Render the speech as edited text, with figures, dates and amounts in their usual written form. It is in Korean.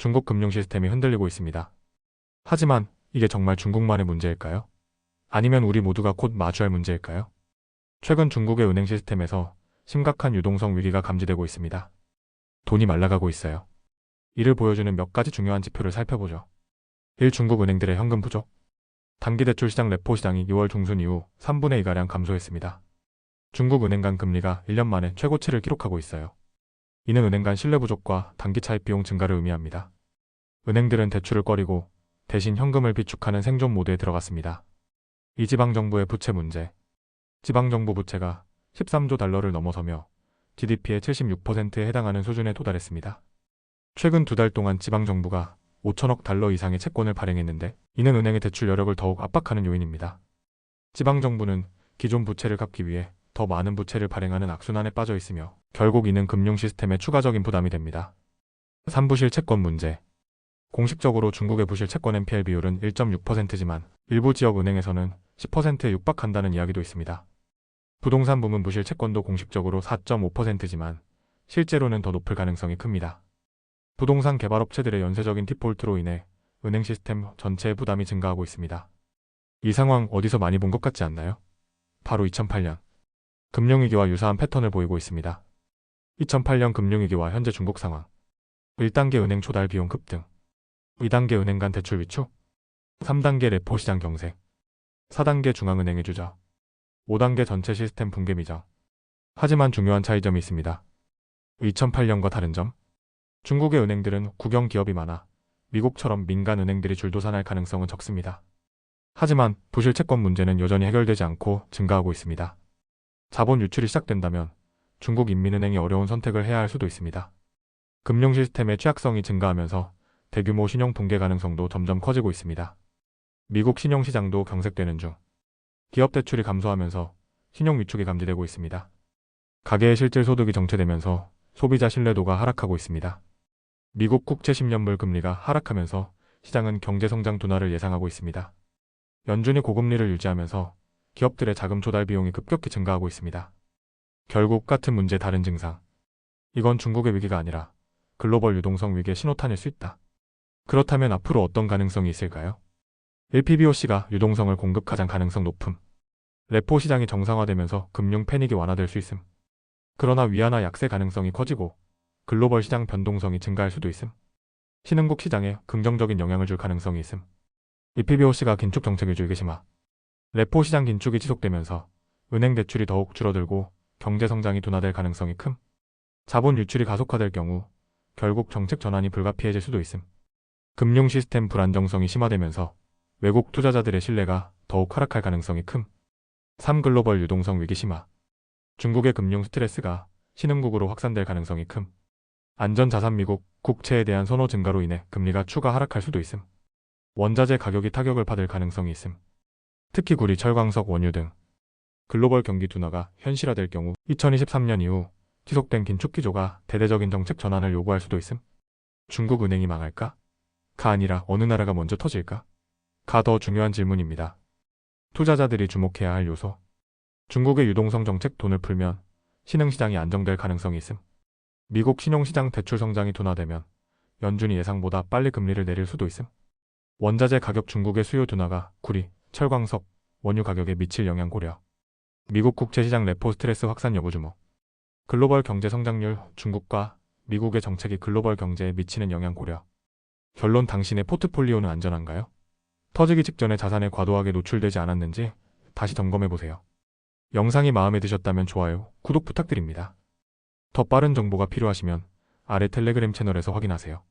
중국 금융 시스템이 흔들리고 있습니다. 하지만 이게 정말 중국만의 문제일까요? 아니면 우리 모두가 곧 마주할 문제일까요? 최근 중국의 은행 시스템에서 심각한 유동성 위기가 감지되고 있습니다. 돈이 말라가고 있어요. 이를 보여주는 몇 가지 중요한 지표를 살펴보죠. 1. 중국 은행들의 현금 부족. 단기대출 시장 레포 시장이 6월 중순 이후 3분의 2가량 감소했습니다. 중국 은행 간 금리가 1년 만에 최고치를 기록하고 있어요. 이는 은행 간 신뢰 부족과 단기 차입 비용 증가를 의미합니다. 은행들은 대출을 꺼리고 대신 현금을 비축하는 생존 모드에 들어갔습니다. 이 지방정부의 부채 문제. 지방정부 부채가 13조 달러를 넘어서며 GDP의 76%에 해당하는 수준에 도달했습니다. 최근 2달 동안 지방정부가 5천억 달러 이상의 채권을 발행했는데 이는 은행의 대출 여력을 더욱 압박하는 요인입니다. 지방정부는 기존 부채를 갚기 위해 더 많은 부채를 발행하는 악순환에 빠져 있으며 결국 이는 금융 시스템에 추가적인 부담이 됩니다. 3. 부실 채권 문제. 공식적으로 중국의 부실 채권 NPL 비율은 1.6%지만 일부 지역 은행에서는 10%에 육박한다는 이야기도 있습니다. 부동산 부문 부실 채권도 공식적으로 4.5%지만 실제로는 더 높을 가능성이 큽니다. 부동산 개발업체들의 연쇄적인 디폴트로 인해 은행 시스템 전체의 부담이 증가하고 있습니다. 이 상황 어디서 많이 본 것 같지 않나요? 바로 2008년. 금융위기와 유사한 패턴을 보이고 있습니다. 2008년 금융위기와 현재 중국 상황. 1단계 은행 초달 비용 급등. 2단계 은행 간 대출 위축. 3단계 레포 시장 경색. 4단계 중앙은행의 주저. 5단계 전체 시스템 붕괴 미정. 하지만 중요한 차이점이 있습니다. 2008년과 다른 점. 중국의 은행들은 국영 기업이 많아 미국처럼 민간 은행들이 줄도산할 가능성은 적습니다. 하지만 부실 채권 문제는 여전히 해결되지 않고 증가하고 있습니다. 자본 유출이 시작된다면 중국 인민은행이 어려운 선택을 해야 할 수도 있습니다. 금융 시스템의 취약성이 증가하면서 대규모 신용 붕괴 가능성도 점점 커지고 있습니다. 미국 신용시장도 경색되는 중. 기업 대출이 감소하면서 신용 위축이 감지되고 있습니다. 가계의 실질 소득이 정체되면서 소비자 신뢰도가 하락하고 있습니다. 미국 국채 10년물 금리가 하락하면서 시장은 경제성장 둔화를 예상하고 있습니다. 연준이 고금리를 유지하면서 기업들의 자금 조달 비용이 급격히 증가하고 있습니다. 결국 같은 문제 다른 증상. 이건 중국의 위기가 아니라 글로벌 유동성 위기의 신호탄일 수 있다. 그렇다면 앞으로 어떤 가능성이 있을까요? 1. PBOC가 유동성을 공급 가장 가능성 높음. 레포 시장이 정상화되면서 금융 패닉이 완화될 수 있음. 그러나 위안화 약세 가능성이 커지고 글로벌 시장 변동성이 증가할 수도 있음. 신흥국 시장에 긍정적인 영향을 줄 가능성이 있음. 2. PBOC가 긴축 정책 유지 심화. 레포 시장 긴축이 지속되면서 은행 대출이 더욱 줄어들고 경제 성장이 둔화될 가능성이 큼. 자본 유출이 가속화될 경우 결국 정책 전환이 불가피해질 수도 있음. 금융 시스템 불안정성이 심화되면서 외국 투자자들의 신뢰가 더욱 하락할 가능성이 큼. 3. 글로벌 유동성 위기 심화. 중국의 금융 스트레스가 신흥국으로 확산될 가능성이 큼. 안전자산 미국 국채에 대한 선호 증가로 인해 금리가 추가 하락할 수도 있음. 원자재 가격이 타격을 받을 가능성이 있음. 특히 구리, 철광석, 원유 등 글로벌 경기 둔화가 현실화될 경우 2023년 이후 지속된 긴축 기조가 대대적인 정책 전환을 요구할 수도 있음. 중국 은행이 망할까? 가 아니라 어느 나라가 먼저 터질까? 가 더 중요한 질문입니다. 투자자들이 주목해야 할 요소. 중국의 유동성 정책 돈을 풀면 신흥시장이 안정될 가능성이 있음. 미국 신용시장 대출 성장이 둔화되면 연준이 예상보다 빨리 금리를 내릴 수도 있음. 원자재 가격 중국의 수요 둔화가 구리, 철광석, 원유 가격에 미칠 영향 고려. 미국 국채시장 레포 스트레스 확산 여부 주목. 글로벌 경제 성장률 중국과 미국의 정책이 글로벌 경제에 미치는 영향 고려. 결론 당신의 포트폴리오는 안전한가요? 터지기 직전에 자산에 과도하게 노출되지 않았는지 다시 점검해보세요. 영상이 마음에 드셨다면 좋아요, 구독 부탁드립니다. 더 빠른 정보가 필요하시면 아래 텔레그램 채널에서 확인하세요.